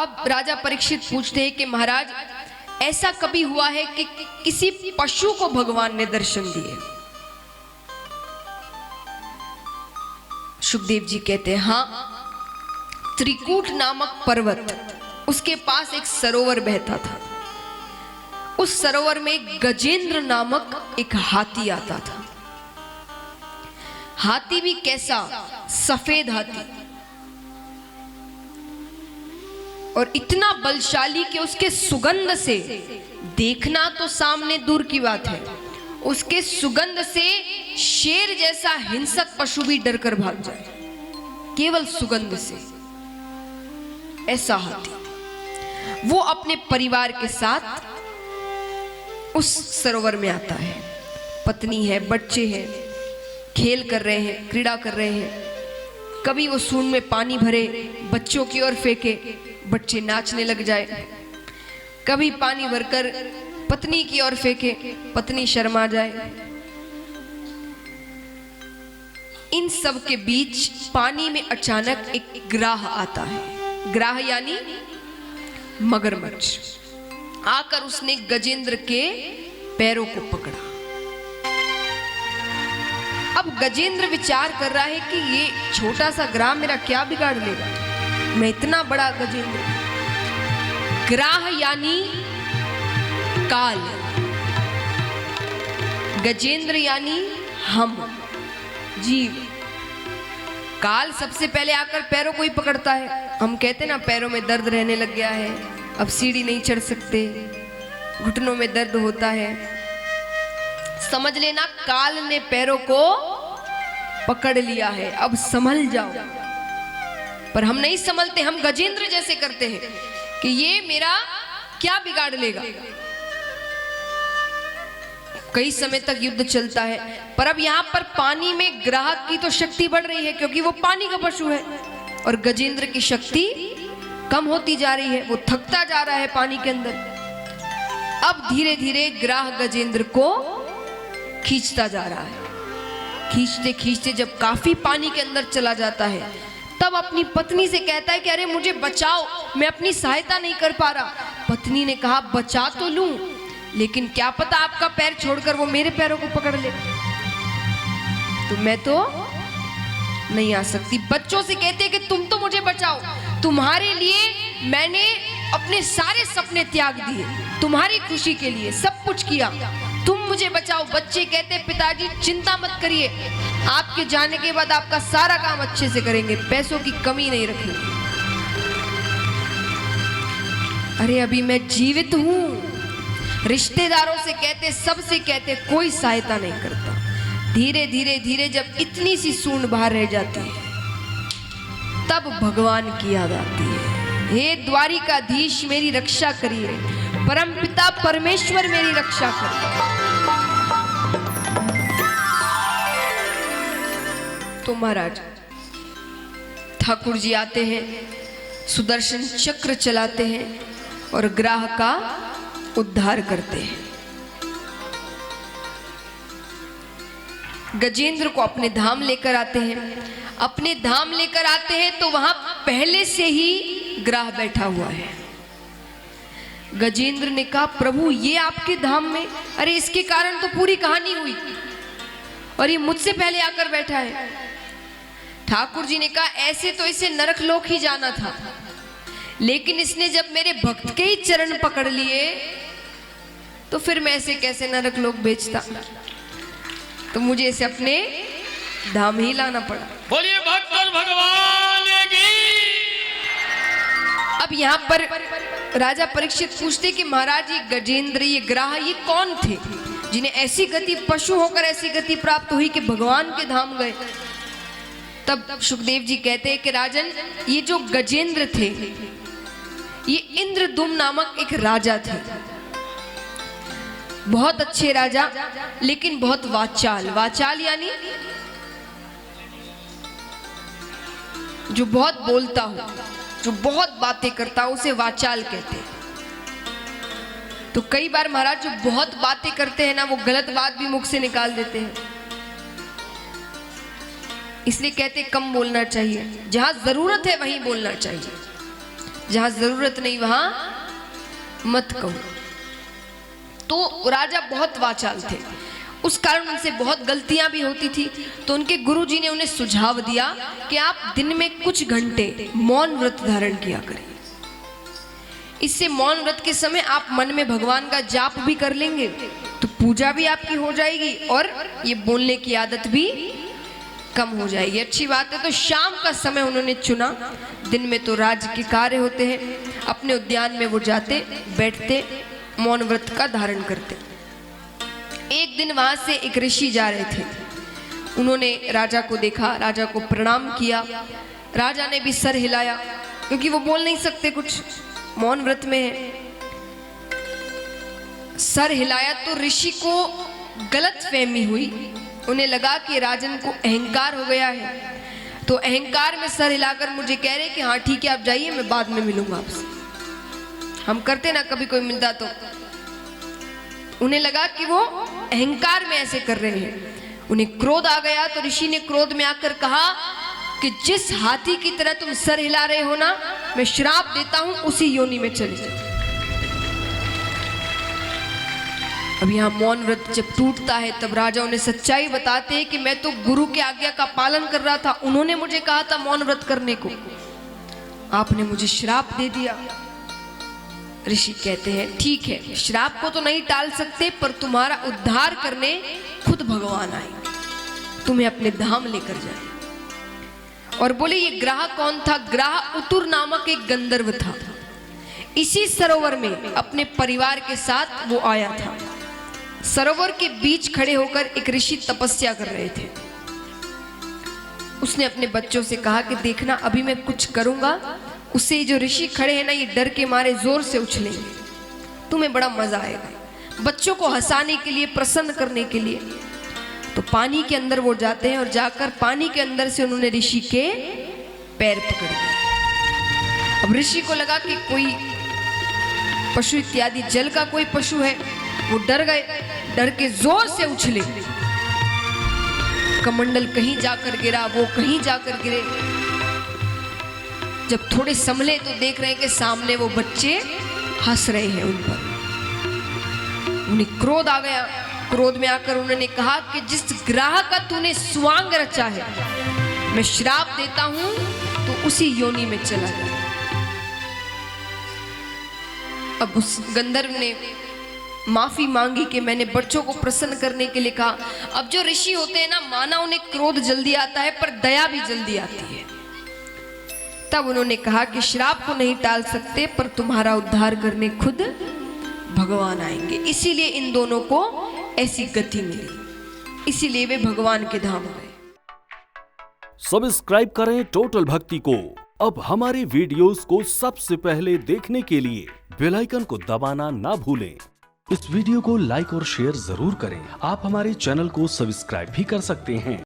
अब राजा परीक्षित पूछते हैं कि महाराज ऐसा कभी हुआ है कि किसी पशु को भगवान ने दर्शन दिए? सुखदेव जी कहते हैं हाँ, त्रिकूट नामक पर्वत, उसके पास एक सरोवर बहता था। उस सरोवर में गजेंद्र नामक एक हाथी आता था। हाथी भी कैसा? सफेद हाथी, और इतना बलशाली कि उसके सुगंध से, देखना तो सामने दूर की बात है, उसके सुगंध से शेर जैसा हिंसक पशु भी डरकर भाग जाए, केवल सुगंध से। ऐसा हाथी। वो अपने परिवार के साथ उस सरोवर में आता है। पत्नी है, बच्चे हैं, खेल कर रहे हैं, क्रीड़ा कर रहे हैं। कभी वो सूंड में पानी भरे, बच्चों की ओर फेंके, बच्चे नाचने लग जाए। कभी पानी भरकर पत्नी की ओर फेंके, पत्नी शर्मा जाए। इन सब के बीच पानी में अचानक एक ग्राह आता है। ग्राह यानी मगरमच्छ। आकर उसने गजेंद्र के पैरों को पकड़ा। अब गजेंद्र विचार कर रहा है कि ये छोटा सा ग्राह मेरा क्या बिगाड़ लेगा, मैं इतना बड़ा गजेंद्र। ग्राह यानी काल, गजेंद्र यानी हम, जीव। काल सबसे पहले आकर पैरों को ही पकड़ता है। हम कहते ना पैरों में दर्द रहने लग गया है, अब सीढ़ी नहीं चढ़ सकते, घुटनों में दर्द होता है। समझ लेना काल ने पैरों को पकड़ लिया है, अब संभल जाओ। पर हम नहीं संभलते, हम गजेंद्र जैसे करते हैं कि ये मेरा क्या बिगाड़ लेगा। कई समय तक युद्ध चलता है, पर अब यहां पर पानी में ग्राहक की तो शक्ति बढ़ रही है क्योंकि वो पानी का पशु है, और गजेंद्र की शक्ति कम होती जा रही है, वो थकता जा रहा है पानी के अंदर। अब धीरे धीरे ग्राह गजेंद्र को खींचता जा रहा है। खींचते खींचते जब काफी पानी के अंदर चला जाता है, तब अपनी पत्नी से कहता है कि अरे मुझे बचाओ, मैं अपनी सहायता नहीं कर पा रहा। पत्नी ने कहा बचा तो लूं, लेकिन क्या पता आपका पैर छोड़कर वो मेरे पैरों को पकड़ ले, तो मैं तो नहीं आ सकती। बच्चों से कहते हैं कि तुम तो मुझे बचाओ, तुम्हारे लिए मैंने अपने सारे सपने त्याग दिए, तुम्हारी खुशी के लिए सब कुछ किया, तुम मुझे बचाओ। बच्चे कहते पिताजी चिंता मत करिए, आपके जाने के बाद आपका सारा काम अच्छे से करेंगे, पैसों की कमी नहीं रखेंगे। अरे अभी मैं जीवित हूं। रिश्तेदारों से कहते, सबसे कहते, कोई सहायता नहीं करता। धीरे धीरे धीरे जब इतनी सी सूंड बाहर रह जाती है, तब भगवान की याद आती है। हे द्वारिकाधीश मेरी रक्षा करिए, परमपिता परमेश्वर मेरी रक्षा करिए। तो महाराज ठाकुर जी आते हैं, सुदर्शन चक्र चलाते हैं और ग्राह का उद्धार करते हैं। गजेंद्र को अपने धाम लेकर आते हैं। अपने धाम लेकर आते हैं तो वहां पहले से ही ग्राह बैठा हुआ है। गजेंद्र ने कहा प्रभु ये आपके धाम में? अरे इसके कारण तो पूरी कहानी हुई, और ये मुझसे पहले आकर बैठा है। ठाकुर जी ने कहा ऐसे तो इसे नरक लोक ही जाना था, लेकिन इसने जब मेरे भक्त के ही चरण पकड़ लिए तो फिर मैं ऐसे कैसे नरक लोक बेचता, तो मुझे इसे अपने धाम ही लाना पड़ा। बोलिए भक्त और भगवान की। अब यहाँ पर राजा परीक्षित पूछते कि महाराज ये गजेंद्र, ये ग्राह, ये कौन थे जिन्हें ऐसी गति, पशु होकर ऐसी गति प्राप्त हुई कि भगवान के धाम गए? तब सुखदेव जी कहते हैं कि राजन ये जो गजेंद्र थे ये इंद्रदुम्न नामक एक राजा थे। बहुत अच्छे राजा, लेकिन बहुत वाचाल। वाचाल यानी जो बहुत बोलता हो, जो बहुत बातें करता हो, उसे वाचाल कहते हैं। तो कई बार महाराज जो बहुत बातें करते हैं ना, वो गलत बात भी मुख से निकाल देते हैं। इसलिए कहते कम बोलना चाहिए, जहां जरूरत है वहीं बोलना चाहिए। जहां जरूरत नहीं वहां मत कहो। तो राजा बहुत वाचाल थे, उस कारण उनसे बहुत गलतियां भी होती थी। तो उनके गुरुजी ने उन्हें सुझाव दिया कि आप दिन में कुछ घंटे मौन व्रत धारण किया करें। इससे मौन व्रत के समय आप मन में भगवान का जाप भी कर लेंगे तो पूजा भी आपकी हो जाएगी और ये बोलने की आदत भी कम हो जाएगी। अच्छी बात है। तो शाम का समय उन्होंने चुना। दिन में तो राज्य के कार्य होते हैं, अपने उद्यान में वो जाते, बैठते, मौन व्रत का धारण करते। एक दिन वहां से एक ऋषि जा रहे थे। उन्होंने राजा को देखा, राजा को प्रणाम किया। राजा ने भी सर हिलाया क्योंकि वो बोल नहीं सकते, कुछ मौन व्रत में है। सर हिलाया तो ऋषि को गलत फहमी हुई। उन्हें लगा कि राजन को अहंकार हो गया है, तो अहंकार में सर हिलाकर मुझे कह रहे कि हाँ ठीक है आप जाइए, मैं बाद में मिलूंगा आपसे। हम करते ना कभी कोई मिलता तो। उन्हें लगा कि वो अहंकार में ऐसे कर रहे हैं। उन्हें क्रोध आ गया तो ऋषि ने क्रोध में आकर कहा कि जिस हाथी की तरह तुम सर हिला रहे हो ना, मैं श्राप देता हूं उसी योनि में चले जाओ। अब यहां मौन व्रत जब टूटता है तब राजा उन्हें सच्चाई बताते हैं कि मैं तो गुरु की आज्ञा का पालन कर रहा था, उन्होंने मुझे कहा था मौन व्रत करने को, आपने मुझे श्राप दे दिया। ऋषि कहते हैं ठीक है, श्राप को तो नहीं टाल सकते, पर तुम्हारा उद्धार करने खुद भगवान आए, तुम्हें अपने धाम लेकर जाए। और बोले ये ग्राह कौन था? ग्राह उतुर नामक एक गंधर्व था। इसी सरोवर में अपने परिवार के साथ वो आया था। सरोवर के बीच खड़े होकर एक ऋषि तपस्या कर रहे थे। उसने अपने बच्चों से कहा कि देखना अभी मैं कुछ करूंगा, उससे जो ऋषि खड़े हैं ना ये डर के मारे जोर से उछलेंगे, तुम्हें बड़ा मजा आएगा। बच्चों को हंसाने के लिए, प्रसन्न करने के लिए तो पानी के अंदर वो जाते हैं और जाकर पानी के अंदर से उन्होंने ऋषि के पैर पकड़ लिए। अब ऋषि को लगा कि कोई पशु इत्यादि जल का कोई पशु है, वो डर गए, डर के जोर से उछले। कमंडल कहीं जाकर गिरा, वो कहीं जाकर गिरे। जब थोड़े संभले तो देख रहे हैं कि सामने वो बच्चे हंस रहे हैं उन पर। उन्हें क्रोध आ गया। क्रोध में आकर उन्होंने कहा कि जिस ग्राह का तूने स्वांग रचा है, मैं श्राप देता हूं तो उसी योनि में चला जा। अब उस गंधर्व ने माफी मांगी कि मैंने बच्चों को प्रसन्न करने के लिए कहा। अब जो ऋषि होते हैं ना, माना उन्हें क्रोध जल्दी आता है पर दया भी जल्दी आती है। तब उन्होंने कहा कि श्राप को नहीं टाल सकते, पर तुम्हारा उद्धार करने खुद भगवान आएंगे। इसीलिए इन दोनों को ऐसी गति मिली, इसीलिए वे भगवान के धाम गए। सब्सक्राइब करें टोटल भक्ति को। अब हमारी वीडियोस को सबसे पहले देखने के लिए बेल आइकन को दबाना ना भूलें। इस वीडियो को लाइक और शेयर जरूर करें। आप हमारे चैनल को सब्सक्राइब भी कर सकते हैं।